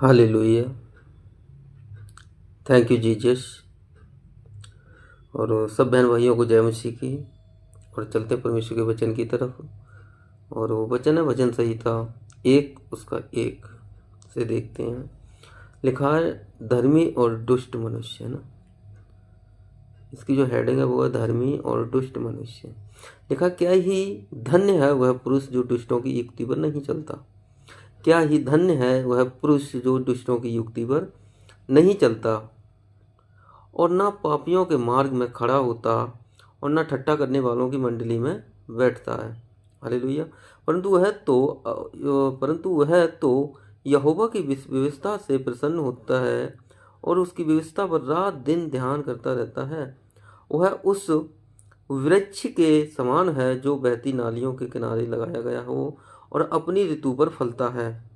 Hallelujah. Thank you Jesus. और सब बहन भाइयों को जय मसीह की। और चलते हैं परमेश्वर के वचन की तरफ। और वो वचन है भजन संहिता 1 उसका 1 से देखते हैं। लिखा है धर्मी और दुष्ट मनुष्य, है ना। इसकी जो हेडिंग है वो है धर्मी और दुष्ट मनुष्य। लिखा क्या ही धन्य है वह पुरुष जो दुष्टों की युक्ति पर नहीं चलता। क्या ही धन्य है वह पुरुष जो दुष्टों की युक्ति पर नहीं चलता और ना पापियों के मार्ग में खड़ा होता और ना ठट्ठा करने वालों की मंडली में बैठता है। हालेलुया। परंतु वह तो यहोवा की व्यवस्था से प्रसन्न होता है और उसकी व्यवस्था पर रात दिन ध्यान करता रहता है। वह उस वृक्ष के समान है जो बहती नालियों के किनारे लगाया गया हो और अपनी ऋतु पर फलता है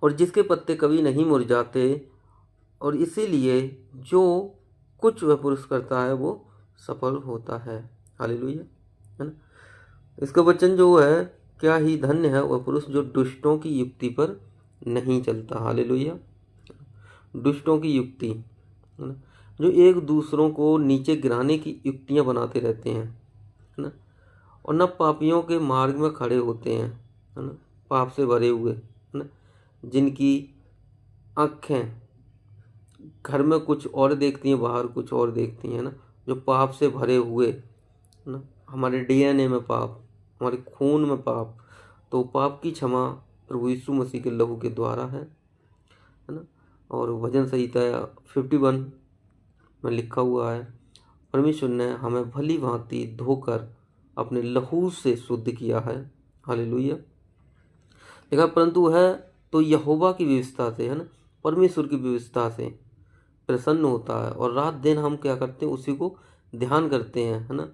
और जिसके पत्ते कभी नहीं मुरझाते। और इसीलिए जो कुछ वह पुरुष करता है वो सफल होता है। हालेलुया, है ना। इसका वचन जो है क्या ही धन्य है वह पुरुष जो दुष्टों की युक्ति पर नहीं चलता। हालेलुया। दुष्टों की युक्ति, है ना, जो एक दूसरों को नीचे गिराने की युक्तियां बनाते रहते हैं, है ना। और न पापियों के मार्ग में खड़े होते हैं, है ना, पाप से भरे हुए, है ना, जिनकी आँखें घर में कुछ और देखती हैं बाहर कुछ और देखती हैं, ना। जो पाप से भरे हुए, है ना, हमारे डीएनए में पाप, हमारे खून में पाप, तो पाप की क्षमा प्रभु यीशु मसीह के लहू के द्वारा है ना। और भजन संहिता 51 में लिखा हुआ है परमेश्वर ने हमें भली भांति धोकर अपने लहू से शुद्ध किया है। हालेलुया। देखा परंतु वह तो यहोवा की व्यवस्था से, है ना, परमेश्वर की व्यवस्था से प्रसन्न होता है और रात दिन हम क्या करते हैं उसी को ध्यान करते हैं, है ना।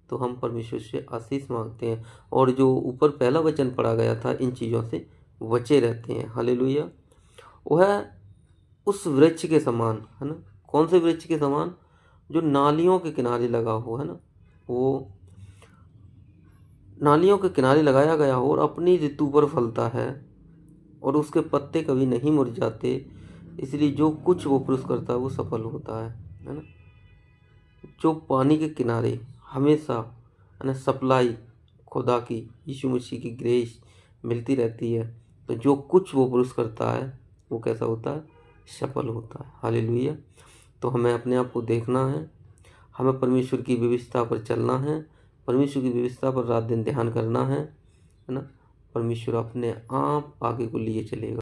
तो हम परमेश्वर से आशीष मांगते हैं और जो ऊपर पहला वचन पढ़ा गया था इन चीज़ों से बचे रहते हैं। हालेलुया। वह उस वृक्ष के समान, है ना। कौन से वृक्ष के समान? जो नालियों के किनारे लगा हो, है ना, वो नालियों के किनारे लगाया गया हो और अपनी ऋतु पर फलता है और उसके पत्ते कभी नहीं मुरझाते। इसलिए जो कुछ वो पुरुष करता है वो सफल होता है ना। जो पानी के किनारे हमेशा, है ना, सप्लाई खुदा की यीशु मसीह की ग्रेस मिलती रहती है, तो जो कुछ वो पुरुष करता है वो कैसा होता है? सफल होता है। हालेलुया। तो हमें अपने आप को देखना है, हमें परमेश्वर की व्यवस्था पर चलना है, परमेश्वर की व्यवस्था पर रात दिन ध्यान करना है ना। परमेश्वर अपने आप आगे को लिए चलेगा।